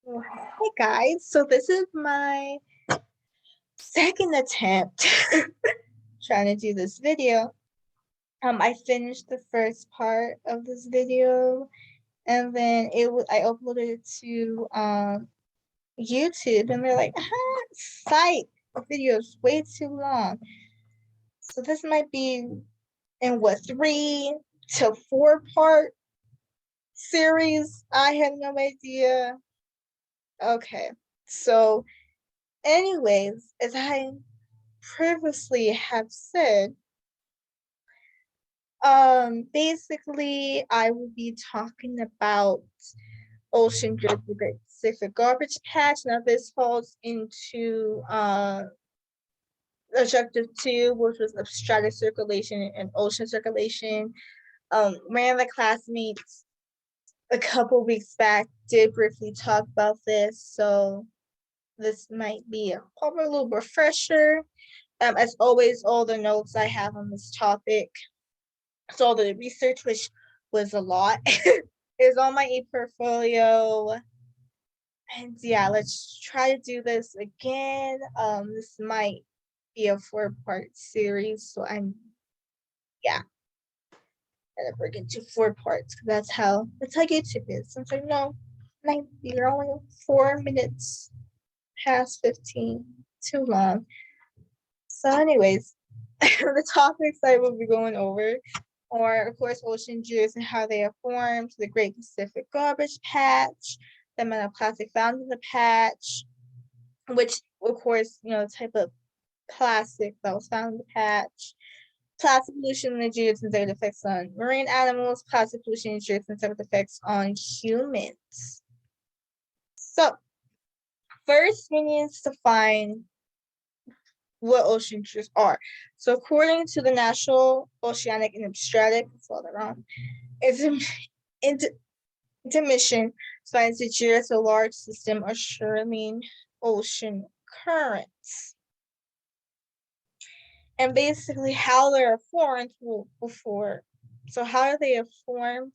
Hey guys, so this is my second attempt trying to do this video. I finished the first part of this video and then I uploaded it to YouTube and they're like, psych, the video is way too long. So this might be in what 3 to 4 part series. I have no idea. Okay, so anyways, as I previously have said, basically I will be talking about Ocean Jersey Pacific Garbage Patch. Now this falls into objective 2, which was obstructed circulation and ocean circulation. One of the classmates a couple weeks back did briefly talk about this, so this might be probably a little refresher. As always, all the notes I have on this topic, so all the research, which was a lot, is on my eportfolio. And yeah, let's try to do this again. This might be a 4-part series, so I'm gonna break into 4 parts because that's how YouTube is. Since I know you're only 4 minutes past 15, too long. So anyways, the topics I will be going over are, of course, ocean gyres and how they are formed, the Great Pacific Garbage Patch, the amount of plastic found in the patch, which, of course, the type of plastic that was found in the patch, plastic pollution in the gyres and their effects on marine animals, plastic pollution in gyres and their effects on humans. So, first, we need to find what ocean gyres are. So according to the National Oceanic and Strategic, it's intermission finds the gyres a large system of swirling ocean currents. And basically how they're formed so how are they formed?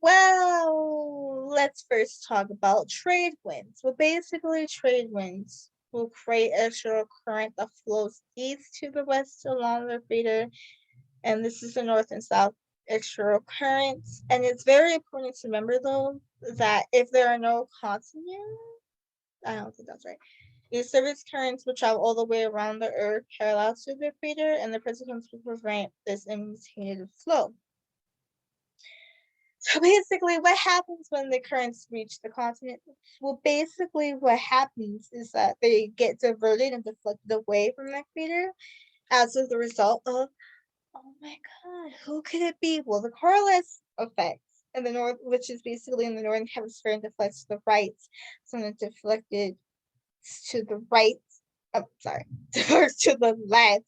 Well, let's first talk about trade winds. Well, basically trade winds will create extra current that flows east to the west along the equator, and this is the north and south extra currents. And it's very important to remember, though, that if there are no continents, I don't think that's right. These surface currents will travel all the way around the Earth parallel to the equator, and the principles will prevent this unintended flow. So basically, what happens when the currents reach the continent? Well, basically, what happens is that they get diverted and deflected away from the equator as a result of, oh my God, who could it be? Well, the Coriolis effect in the north, which is basically in the northern hemisphere and deflects to the right. So when it deflected to the right, to the left.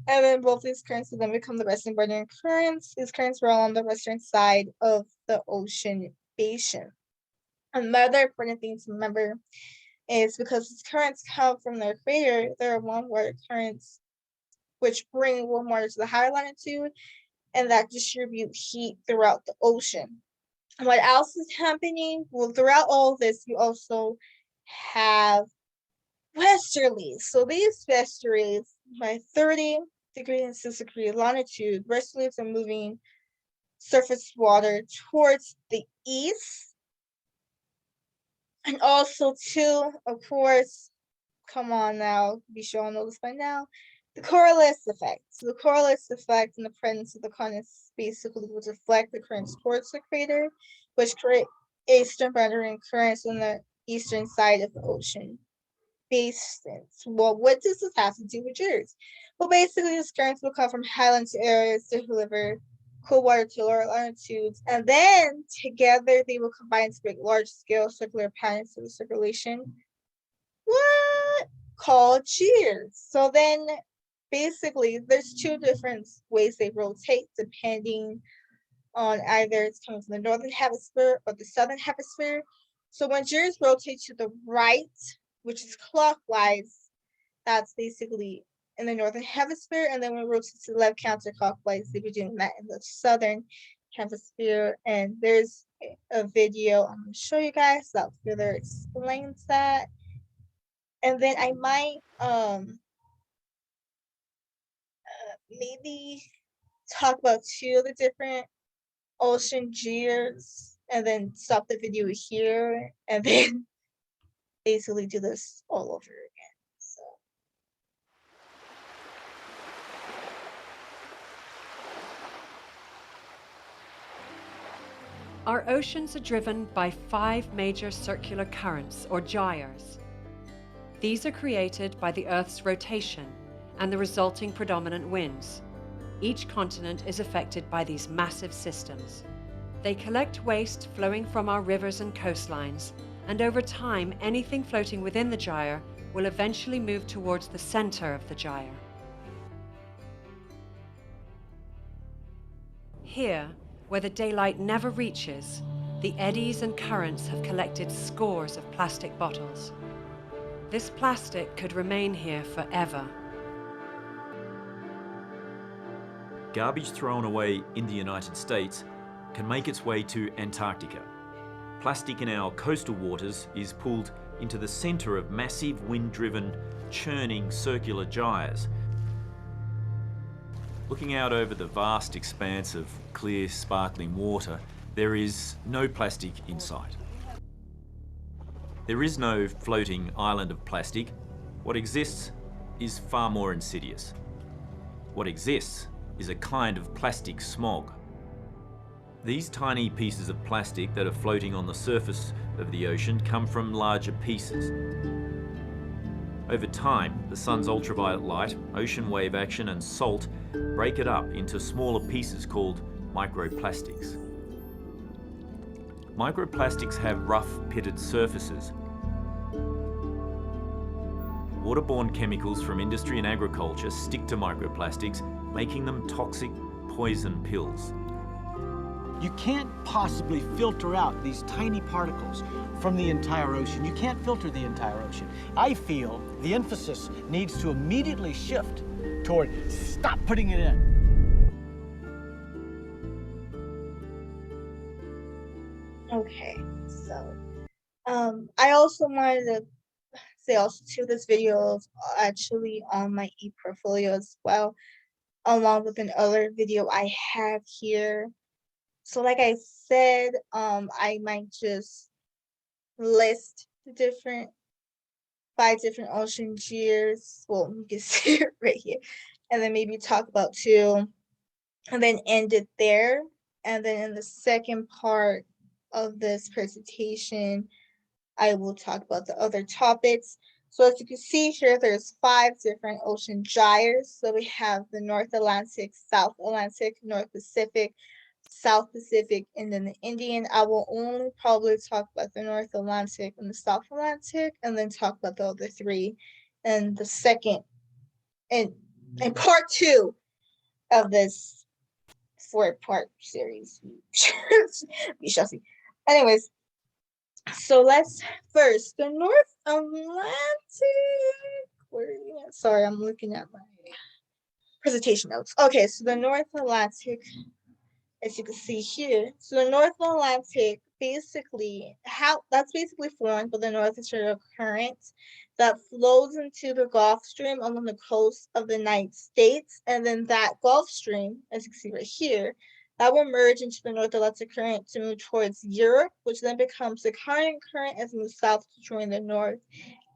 And then both these currents will then become the western northern currents. These currents roll on the western side of the ocean basin. Another important thing to remember is because these currents come from the equator, there are warm water currents which bring warm water to the higher latitude and that distribute heat throughout the ocean. What else is happening? Well, throughout all of this, you also have westerlies. So these westerlies, by 30° and 60° longitude, westerlies are moving surface water towards the east. And also, too, of course, come on now, be sure I know this by now, the Coriolis effect. So the Coriolis effect in the presence of the continents basically will deflect the currents towards the equator, which create eastern boundary currents on the eastern side of the ocean basins. Well, what does this have to do with gyres? Well, basically, these currents will come from highlands areas to deliver cool water to lower latitudes, and then together they will combine to create large-scale circular patterns of the circulation. What? Called gyres. So then, basically, there's 2 different ways they rotate depending on either it's coming from the northern hemisphere or the southern hemisphere. So when gyres rotate to the right, which is clockwise, that's basically in the northern hemisphere, and then when it rotates to the left counterclockwise, they'll be doing that in the southern hemisphere. And there's a video I'm gonna show you guys that further explains that. And then I might maybe talk about 2 of the different ocean gyres and then stop the video here and then basically do this all over again. So Our oceans are driven by 5 major circular currents, or gyres. These are created by the Earth's rotation and the resulting predominant winds. Each continent is affected by these massive systems. They collect waste flowing from our rivers and coastlines, and over time, anything floating within the gyre will eventually move towards the center of the gyre. Here, where the daylight never reaches, the eddies and currents have collected scores of plastic bottles. This plastic could remain here forever. Garbage thrown away in the United States can make its way to Antarctica. Plastic in our coastal waters is pulled into the centre of massive wind-driven, churning circular gyres. Looking out over the vast expanse of clear, sparkling water, there is no plastic in sight. There is no floating island of plastic. What exists is far more insidious. What exists is a kind of plastic smog. These tiny pieces of plastic that are floating on the surface of the ocean come from larger pieces. Over time, the sun's ultraviolet light, ocean wave action and salt break it up into smaller pieces called microplastics. Microplastics have rough, pitted surfaces. Waterborne chemicals from industry and agriculture stick to microplastics, making them toxic poison pills. You can't possibly filter out these tiny particles from the entire ocean. You can't filter the entire ocean. I feel the emphasis needs to immediately shift toward stop putting it in. okay, so I also wanted to say also too this video is actually on my eportfolio as well, along with another video I have here. So like I said, I might just list the different 5 different ocean gyres. Well, you can see it right here. And then maybe talk about 2 and then end it there. And then in the second part of this presentation, I will talk about the other topics. So as you can see here, there's 5 different ocean gyres. So we have the North Atlantic, South Atlantic, North Pacific, South Pacific, and then the Indian. I will only probably talk about the North Atlantic and the South Atlantic, and then talk about the other 3 in the second and part 2 of this 4-part series. We shall see. Anyways, so let's first the North Atlantic. Where are you at? Sorry, I'm looking at my presentation notes. Okay, so the North Atlantic, as you can see here. So the North Atlantic basically that's basically formed by the northeastern current that flows into the Gulf Stream along the coast of the United States, and then that Gulf Stream, as you can see right here, that will merge into the North Atlantic current to move towards Europe, which then becomes the current as it moves south to join the North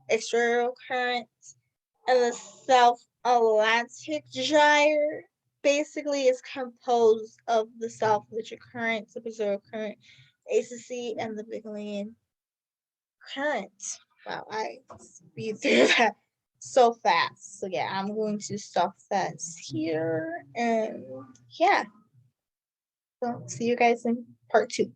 External Current, and the South Atlantic Gyre basically is composed of the South Atlantic Current, the Pacific Current, ACC, and the Bigland Current. Wow, I speed through that so fast. So yeah, I'm going to stop that here, and yeah. So see you guys in part 2.